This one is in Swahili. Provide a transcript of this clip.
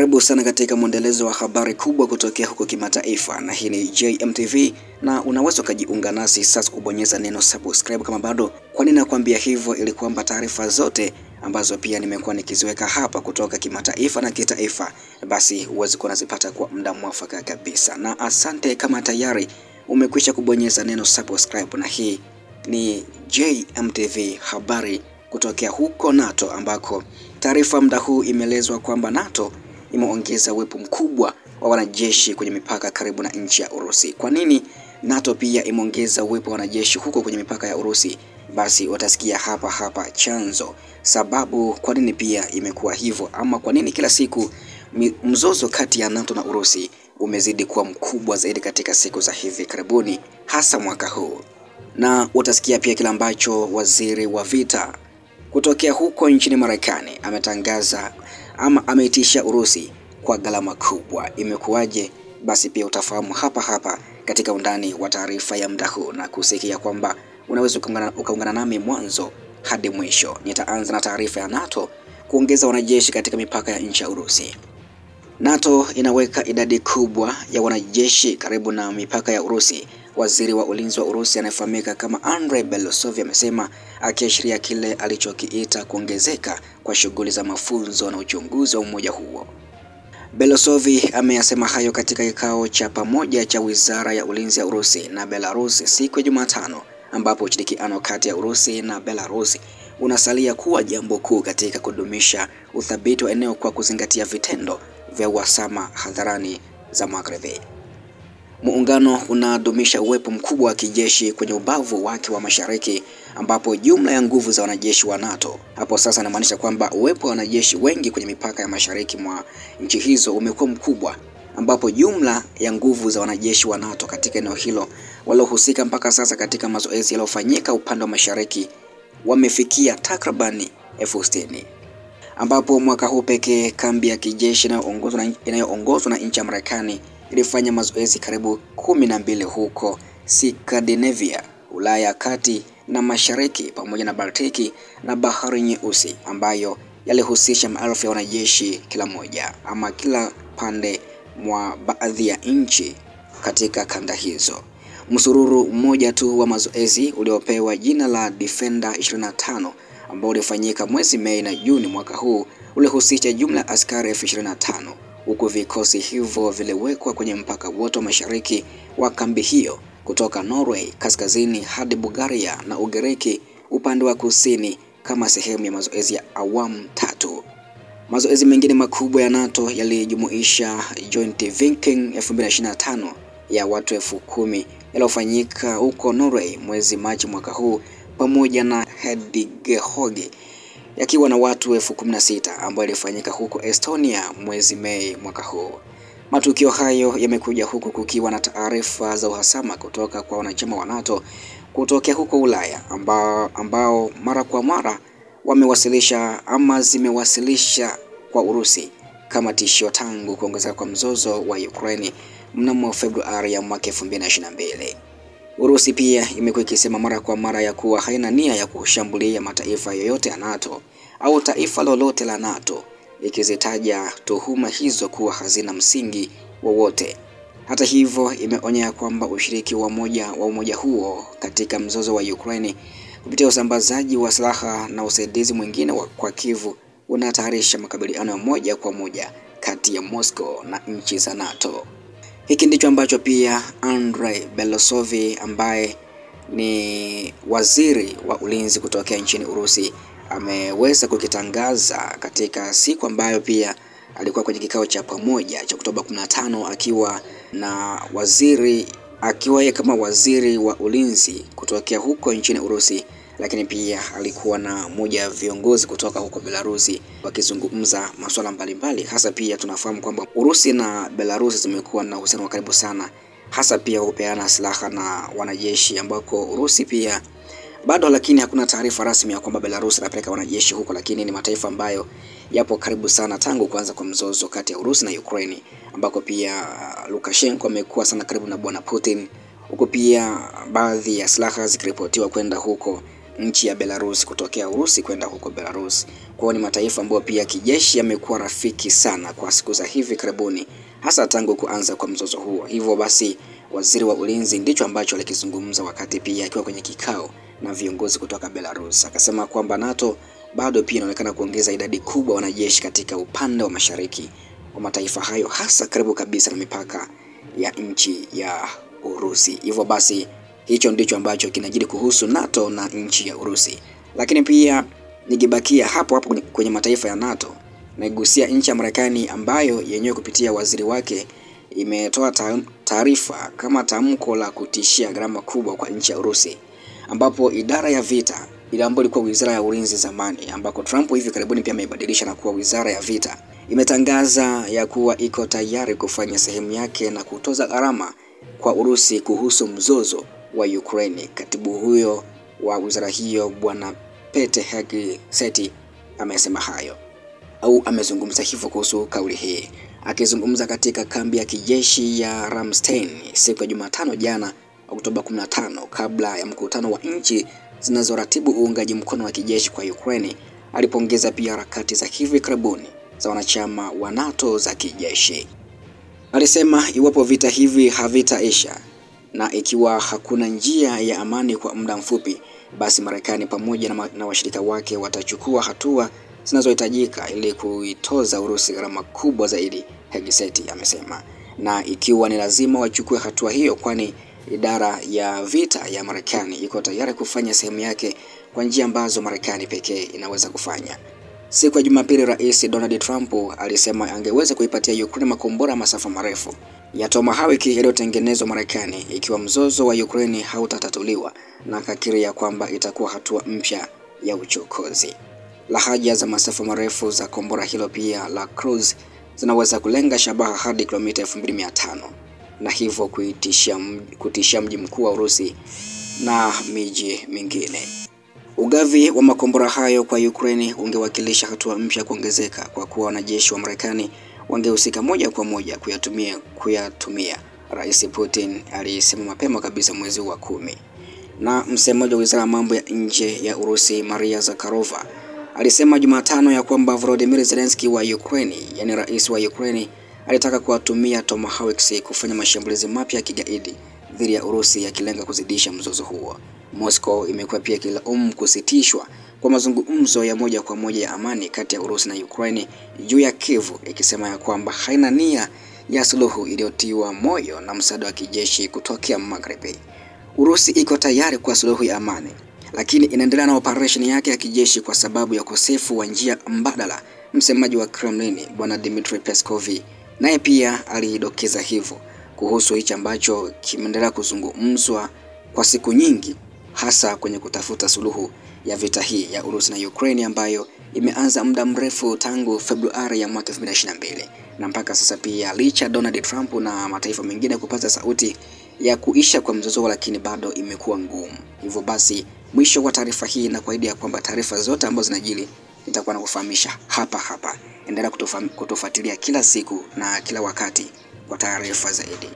Karibu sana katika mwendelezo wa habari kubwa kutokea huko kimataifa, na hii ni JMTV, na unaweza kujiunga nasi sasa kubonyeza neno subscribe kama bado. Kwa nini nakwambia hivyo? Ili kwamba taarifa zote ambazo pia nimekuwa nikiziweka hapa kutoka kimataifa na kitaifa, basi uweze kunazipata kwa muda mwafaka kabisa. Na asante kama tayari umekwisha kubonyeza neno subscribe, na hii ni JMTV habari kutokea huko NATO, ambako taarifa muda huu imeelezwa kwamba NATO imeongeza uwepo mkubwa wa wanajeshi kwenye mipaka karibu na nchi ya Urusi. Kwa nini NATO pia imeongeza uwepo wa wanajeshi huko kwenye mipaka ya Urusi? Basi watasikia hapa chanzo, sababu kwa nini pia imekuwa hivyo, ama kwa nini kila siku mzozo kati ya NATO na Urusi umezidi kuwa mkubwa zaidi katika siku za hivi karibuni, hasa mwaka huu. Na utasikia pia kila ambacho waziri wa vita kutokea huko nchini Marekani ametangaza ama ameitisha Urusi kwa gharama kubwa. Imekuwaje? Basi pia utafahamu hapa katika undani wa taarifa ya muda huu, na kusikia kwamba unaweza ukaungana nami mwanzo hadi mwisho. Nitaanza na taarifa ya NATO kuongeza wanajeshi katika mipaka ya nchi ya Urusi. NATO inaweka idadi kubwa ya wanajeshi karibu na mipaka ya Urusi. Waziri wa ulinzi wa Urusi anayefahamika kama Andrei Belosov amesema, akiashiria kile alichokiita kuongezeka kwa shughuli za mafunzo na uchunguzi wa umoja huo. Belosov ameyasema hayo katika kikao cha pamoja cha Wizara ya Ulinzi ya Urusi na Belarus siku ya Jumatano, ambapo ushirikiano kati ya Urusi na Belarus unasalia kuwa jambo kuu katika kudumisha uthabiti wa eneo kwa kuzingatia vitendo vya uhasama hadharani za Magharibi. Muungano unadumisha uwepo mkubwa wa kijeshi kwenye ubavu wake wa mashariki, ambapo jumla ya nguvu za wanajeshi wa NATO hapo sasa inamaanisha kwamba uwepo wa wanajeshi wengi kwenye mipaka ya mashariki mwa nchi hizo umekuwa mkubwa, ambapo jumla ya nguvu za wanajeshi wa NATO katika eneo hilo waliohusika mpaka sasa katika mazoezi yaliyofanyika upande wa mashariki wamefikia takribani 60,000, ambapo mwaka huu pekee kambi ya kijeshi inayoongozwa na nchi ya Marekani ilifanya mazoezi karibu 12 huko Scandinavia, Ulaya ya kati na mashariki, pamoja na Baltiki na Bahari Nyeusi, ambayo yalihusisha maelfu ya wanajeshi kila moja ama kila pande mwa baadhi ya nchi katika kanda hizo. Msururu mmoja tu wa mazoezi uliopewa jina la Defender 25 ambao ulifanyika mwezi Mei na Juni mwaka huu ulihusisha jumla ya askari 25, huku vikosi hivyo viliwekwa kwenye mpaka wote wa mashariki wa kambi hiyo kutoka Norway kaskazini hadi Bulgaria na Ugiriki upande wa kusini, kama sehemu ya mazoezi ya awamu 3. Mazoezi mengine makubwa ya NATO yalijumuisha Joint Viking 2025 ya watu 10,000 yaliyofanyika huko Norway mwezi Machi mwaka huu, pamoja na Hedgehogi yakiwa na watu 16,000 ambao ilifanyika huko Estonia mwezi Mei mwaka huu. Matukio hayo yamekuja huku kukiwa na taarifa za uhasama kutoka kwa wanachama wa NATO kutokea huko Ulaya ambao mara kwa mara wamewasilisha ama zimewasilisha kwa Urusi kama tishio tangu kuongezeka kwa mzozo wa Ukraine mnamo Februari ya mwaka 2022. Urusi pia imekuwa ikisema mara kwa mara ya kuwa haina nia ya kushambulia mataifa yoyote ya NATO au taifa lolote la NATO, ikizitaja tuhuma hizo kuwa hazina msingi wowote. Hata hivyo, imeonya kwamba ushiriki wa umoja huo katika mzozo wa Ukraine kupitia usambazaji wa silaha na usaidizi mwingine kwa Kiev unahatarisha makabiliano ya moja kwa moja kati ya Moscow na nchi za NATO. Hiki ndicho ambacho pia Andrei Belosov ambaye ni waziri wa ulinzi kutokea nchini Urusi ameweza kukitangaza katika siku ambayo pia alikuwa kwenye kikao cha pamoja cha Oktoba 15 akiwa yeye kama waziri wa ulinzi kutokea huko nchini Urusi, lakini pia alikuwa na moja ya viongozi kutoka huko Belarusi wakizungumza masuala mbalimbali. Hasa pia tunafahamu kwamba Urusi na Belarusi zimekuwa na uhusiano wa karibu sana, hasa pia kupeana silaha na wanajeshi, ambako Urusi pia bado, lakini hakuna taarifa rasmi ya kwamba Belarus inapeleka wanajeshi huko, lakini ni mataifa ambayo yapo karibu sana tangu kuanza kwa mzozo kati ya Urusi na Ukraine, ambako pia Lukashenko amekuwa sana karibu na bwana Putin, huko pia baadhi ya silaha zikiripotiwa kwenda huko nchi ya Belarus kutokea Urusi kwenda huko Belarus. Kwa hiyo ni mataifa ambayo pia kijeshi yamekuwa rafiki sana kwa siku za hivi karibuni, hasa tangu kuanza kwa mzozo huo. Hivyo basi waziri wa ulinzi ndicho ambacho alikizungumza wakati pia akiwa kwenye kikao na viongozi kutoka Belarus. Akasema kwamba NATO bado pia inaonekana kuongeza idadi kubwa wanajeshi katika upande wa mashariki wa mataifa hayo, hasa karibu kabisa na mipaka ya nchi ya Urusi. Hivyo basi hicho ndicho ambacho kinajiri kuhusu NATO na nchi ya Urusi. Lakini pia nikibakia hapo hapo kwenye mataifa ya NATO, naigusia nchi ya Marekani ambayo yenyewe kupitia waziri wake imetoa taarifa kama tamko la kutishia gharama kubwa kwa nchi ya Urusi, ambapo idara ya vita ile ambayo ilikuwa wizara ya ulinzi zamani, ambako Trump hivi karibuni pia ameibadilisha na kuwa wizara ya vita, imetangaza ya kuwa iko tayari kufanya sehemu yake na kutoza gharama kwa Urusi kuhusu mzozo wa Ukraine. Katibu huyo wa wizara hiyo Bwana Pete Hegseth amesema hayo au amezungumza hivyo kuhusu kauli hii akizungumza katika kambi ya kijeshi ya Ramstein siku ya Jumatano jana Oktoba 15 kabla ya mkutano wa nchi zinazoratibu uungaji mkono wa kijeshi kwa Ukraine. Alipongeza pia harakati za hivi karibuni za wanachama wa NATO za kijeshi. Alisema iwapo vita hivi havitaisha na ikiwa hakuna njia ya amani kwa muda mfupi, basi Marekani pamoja na washirika wake watachukua hatua zinazohitajika ili kuitoza Urusi gharama kubwa zaidi, Hegseth amesema. Na ikiwa ni lazima wachukue hatua hiyo, kwani idara ya vita ya Marekani iko tayari kufanya sehemu yake kwa njia ambazo Marekani pekee inaweza kufanya. Siku ya Jumapili, Rais Donald Trump alisema angeweza kuipatia Ukraine makombora masafa marefu ya Tomahawk yaliyotengenezwa Marekani ikiwa mzozo wa Ukraine hautatatuliwa, na akakiria kwamba itakuwa hatua mpya ya uchokozi. Lahaja za masafa marefu za kombora hilo pia la cruise zinaweza kulenga shabaha hadi kilomita 2500 na hivyo kutishia mji mkuu wa Urusi na miji mingine. Ugavi wa makombora hayo kwa Ukraine ungewakilisha hatua mpya kuongezeka, kwa kuwa wanajeshi wa Marekani wangehusika moja kwa moja kuyatumia, Rais Putin alisema mapema kabisa mwezi wa 10. Na msemaji wa wizara ya mambo ya nje ya Urusi Maria Zakharova alisema Jumatano ya kwamba Volodymyr Zelensky wa Ukraine, yani rais wa Ukraine, alitaka kuwatumia Tomahawks kufanya mashambulizi mapya ya kigaidi dhidi ya Urusi yakilenga kuzidisha mzozo huo. Moscow imekuwa pia ikilaumu kusitishwa kwa mazungumzo ya moja kwa moja ya amani kati ya Urusi na Ukraine juu ya Kiev, ikisema ya kwamba haina nia ya suluhu iliyotiwa moyo na msaada wa kijeshi kutokea Magharibi. Urusi iko tayari kwa suluhu ya amani, lakini inaendelea na operation yake ya kijeshi kwa sababu ya ukosefu wa njia mbadala. Msemaji wa Kremlin Bwana Dmitry Peskov naye pia alidokeza hivyo kuhusu hicho ambacho kimeendelea kuzungumzwa kwa siku nyingi, hasa kwenye kutafuta suluhu ya vita hii ya Urusi na Ukraine ambayo imeanza muda mrefu tangu Februari ya mwaka 2022, na mpaka sasa pia licha Donald Trump na mataifa mengine kupaza sauti ya kuisha kwa mzozo, lakini bado imekuwa ngumu. Hivyo basi mwisho wa taarifa hii na kuahidi ya kwamba taarifa zote ambazo zinajili nitakuwa nakufahamisha hapa. Endelea kutufuatilia kila siku na kila wakati kwa taarifa zaidi.